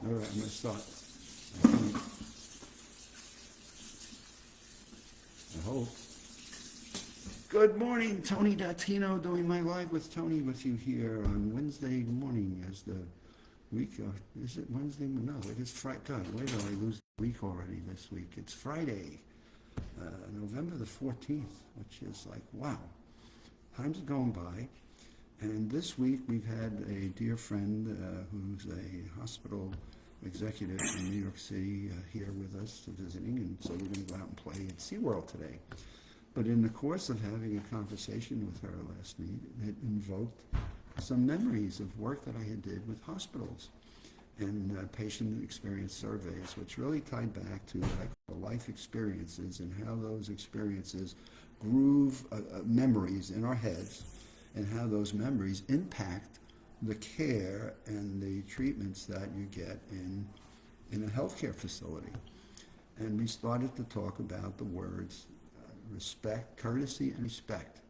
All right, I'm going to start. I think, I hope. Good morning, Tony Datino, doing my live with Tony with you here on Wednesday morning as the week. Is it Wednesday? No, it is Friday. God, where did I lose the week already this week? It's Friday, November the 14th, which is like, wow, time's going by. And this week we've had a dear friend who's a hospital executive in New York City here with us visiting, and so we're going to go out and play at SeaWorld today. But in the course of having a conversation with her last night, it invoked some memories of work that I had did with hospitals and patient experience surveys, which really tied back to what I call life experiences and how those experiences groove memories in our heads and how those memories impact the care and the treatments that you get in a healthcare facility. And we started to talk about the words respect, courtesy, and respect.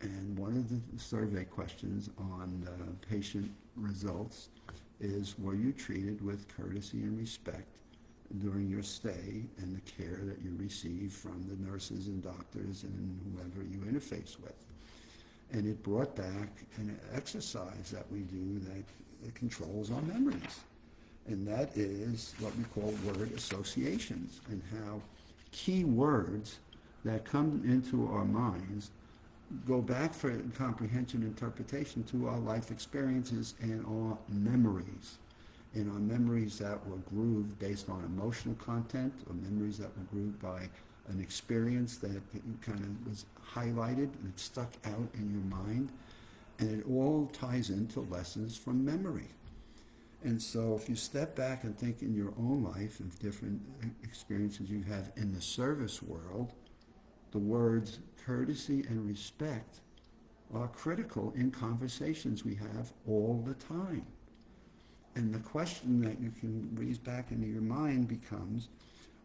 And one of the survey questions on patient results is, were you treated with courtesy and respect during your stay and the care that you received from the nurses and doctors and whoever you interface with? And it brought back an exercise that we do that controls our memories. And that is what we call word associations, and how key words that come into our minds go back for comprehension and interpretation to our life experiences and our memories. And our memories that were grooved based on emotional content, or memories that were grooved by an experience that kind of was highlighted and it stuck out in your mind. And it all ties into lessons from memory. And so if you step back and think in your own life of different experiences you have in the service world, the words courtesy and respect are critical in conversations we have all the time. And the question that you can raise back into your mind becomes,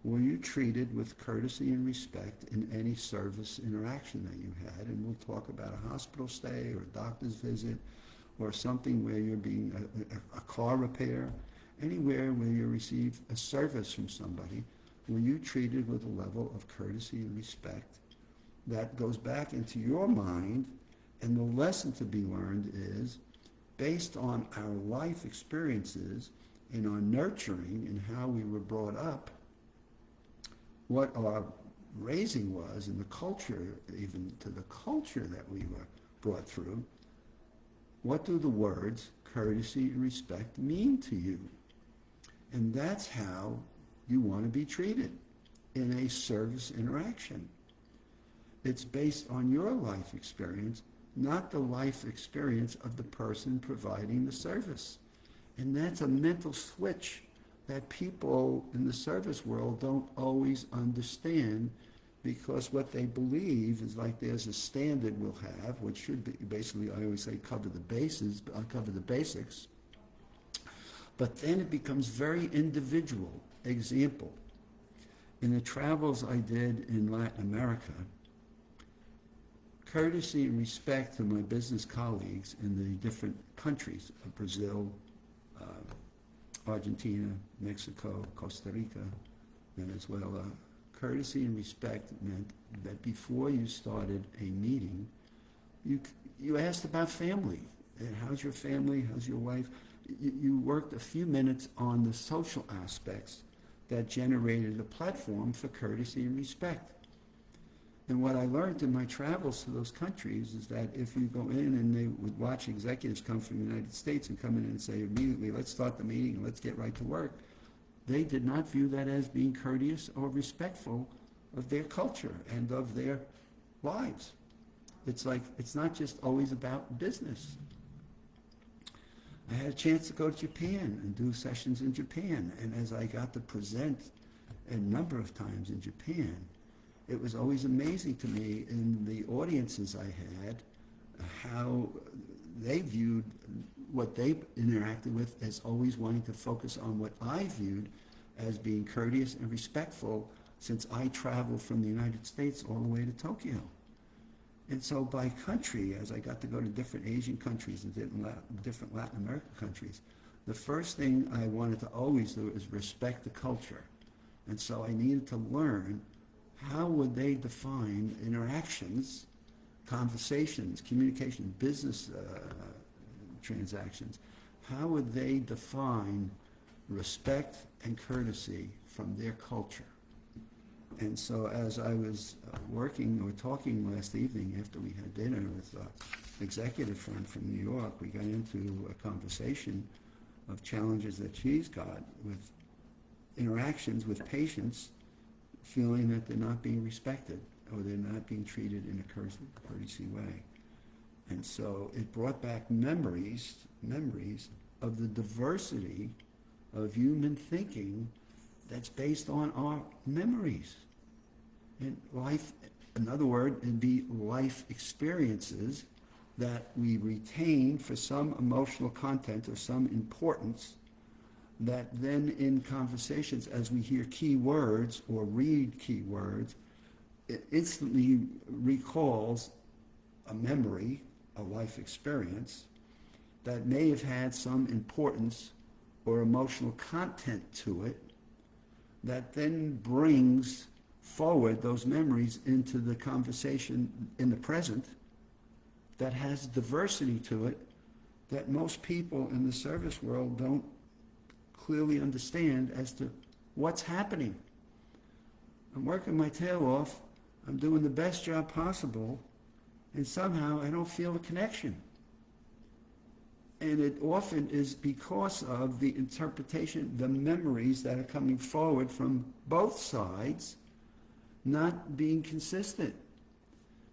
were you treated with courtesy and respect in any service interaction that you had? And we'll talk about a hospital stay or a doctor's visit or something where you're being a car repair, anywhere where you receive a service from somebody. Were you treated with a level of courtesy and respect that goes back into your mind? And the lesson to be learned is, based on our life experiences and our nurturing and how we were brought up, what our raising was and the culture, even to the culture that we were brought through, what do the words courtesy and respect mean to you? And that's how you want to be treated in a service interaction. It's based on your life experience, not the life experience of the person providing the service. And that's a mental switch that people in the service world don't always understand, because what they believe is like there's a standard we'll have, which should be basically, I always say, cover the bases, cover the basics. But then it becomes very individual. Example, in the travels I did in Latin America, courtesy and respect to my business colleagues in the different countries of Brazil, Argentina, Mexico, Costa Rica, Venezuela, courtesy and respect meant that before you started a meeting, you asked about family. And how's your family? How's your wife? You worked a few minutes on the social aspects that generated a platform for courtesy and respect. And what I learned in my travels to those countries is that if you go in and they would watch executives come from the United States and come in and say immediately, let's start the meeting and let's get right to work, they did not view that as being courteous or respectful of their culture and of their lives. It's like, it's not just always about business. I had a chance to go to Japan and do sessions in Japan, and as I got to present a number of times in Japan, it was always amazing to me in the audiences I had how they viewed what they interacted with as always wanting to focus on what I viewed as being courteous and respectful, since I traveled from the United States all the way to Tokyo. And so by country, as I got to go to different Asian countries and different Latin American countries, the first thing I wanted to always do is respect the culture. And so I needed to learn how would they define interactions, conversations, communication, business transactions. How would they define respect and courtesy from their culture? And so as I was working or talking last evening after we had dinner with an executive friend from New York, we got into a conversation of challenges that she's got with interactions with patients feeling that they're not being respected or they're not being treated in a courtesy way. And so it brought back memories of the diversity of human thinking that's based on our memories. And life, another word, it'd be life experiences that we retain for some emotional content or some importance, that then in conversations, as we hear key words or read key words, it instantly recalls a memory, a life experience that may have had some importance or emotional content to it, that then brings forward those memories into the conversation in the present, that has diversity to it that most people in the service world don't clearly understand as to what's happening. I'm working my tail off, I'm doing the best job possible, and somehow I don't feel a connection. And it often is because of the interpretation, the memories that are coming forward from both sides not being consistent.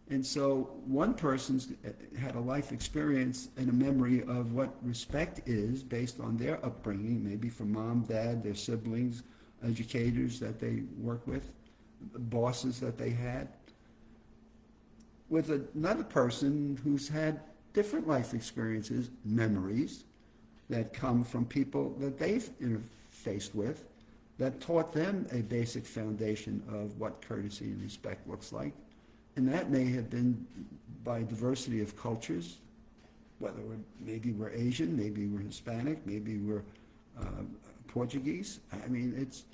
And so one person's had a life experience and a memory of what respect is based on their upbringing, maybe from mom, dad, their siblings, educators that they work with, bosses that they had, with another person who's had different life experiences, memories that come from people that they've interfaced with, that taught them a basic foundation of what courtesy and respect looks like. And that may have been by diversity of cultures, whether maybe we're Asian, maybe we're Hispanic, maybe we're Portuguese. I mean, it's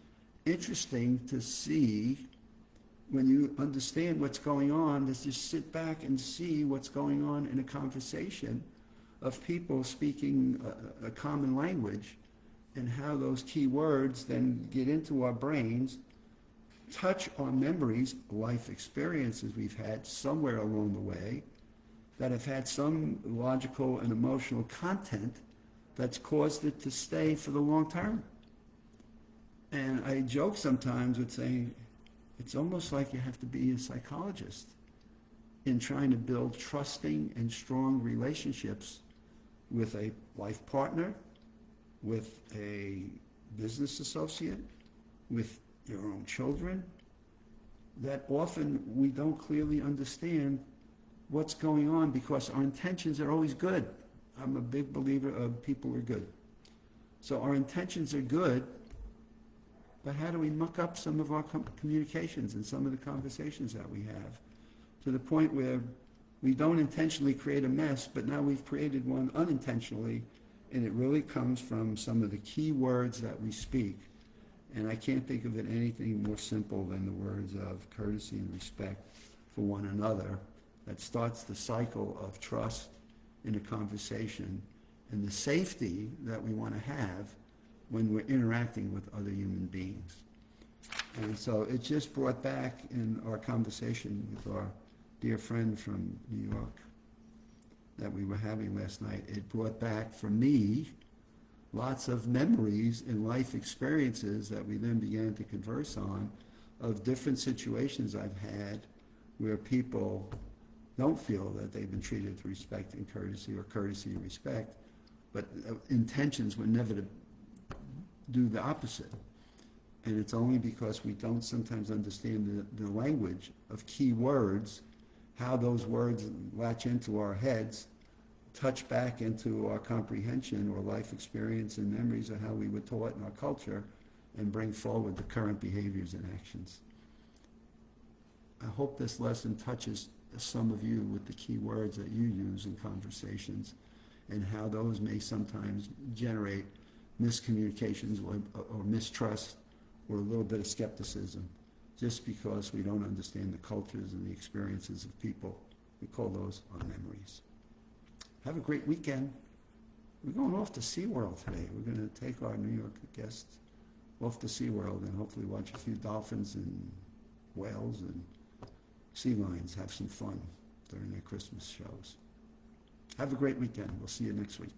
interesting to see when you understand what's going on, is just sit back and see what's going on in a conversation of people speaking a common language, and how those key words then get into our brains, touch our memories, life experiences we've had somewhere along the way that have had some logical and emotional content that's caused it to stay for the long term. And I joke sometimes with saying, it's almost like you have to be a psychologist in trying to build trusting and strong relationships with a life partner, with a business associate, with your own children, that often we don't clearly understand what's going on because our intentions are always good. I'm a big believer of people are good. So our intentions are good, but how do we muck up some of our communications and some of the conversations that we have to the point where we don't intentionally create a mess, but now we've created one unintentionally, and it really comes from some of the key words that we speak. And I can't think of it anything more simple than the words of courtesy and respect for one another that starts the cycle of trust in a conversation and the safety that we want to have when we're interacting with other human beings. And so it just brought back in our conversation with our dear friend from New York that we were having last night, it brought back for me lots of memories and life experiences that we then began to converse on of different situations I've had where people don't feel that they've been treated with respect and courtesy, or courtesy and respect, but intentions were never to do the opposite. And it's only because we don't sometimes understand the language of key words, how those words latch into our heads, touch back into our comprehension or life experience and memories of how we were taught in our culture, and bring forward the current behaviors and actions. I hope this lesson touches some of you with the key words that you use in conversations and how those may sometimes generate miscommunications or mistrust or a little bit of skepticism just because we don't understand the cultures and the experiences of people. We call those our memories. Have a great weekend. We're going off to SeaWorld today. We're going to take our New York guests off to SeaWorld and hopefully watch a few dolphins and whales and sea lions, have some fun during their Christmas shows. Have a great weekend. We'll see you next week.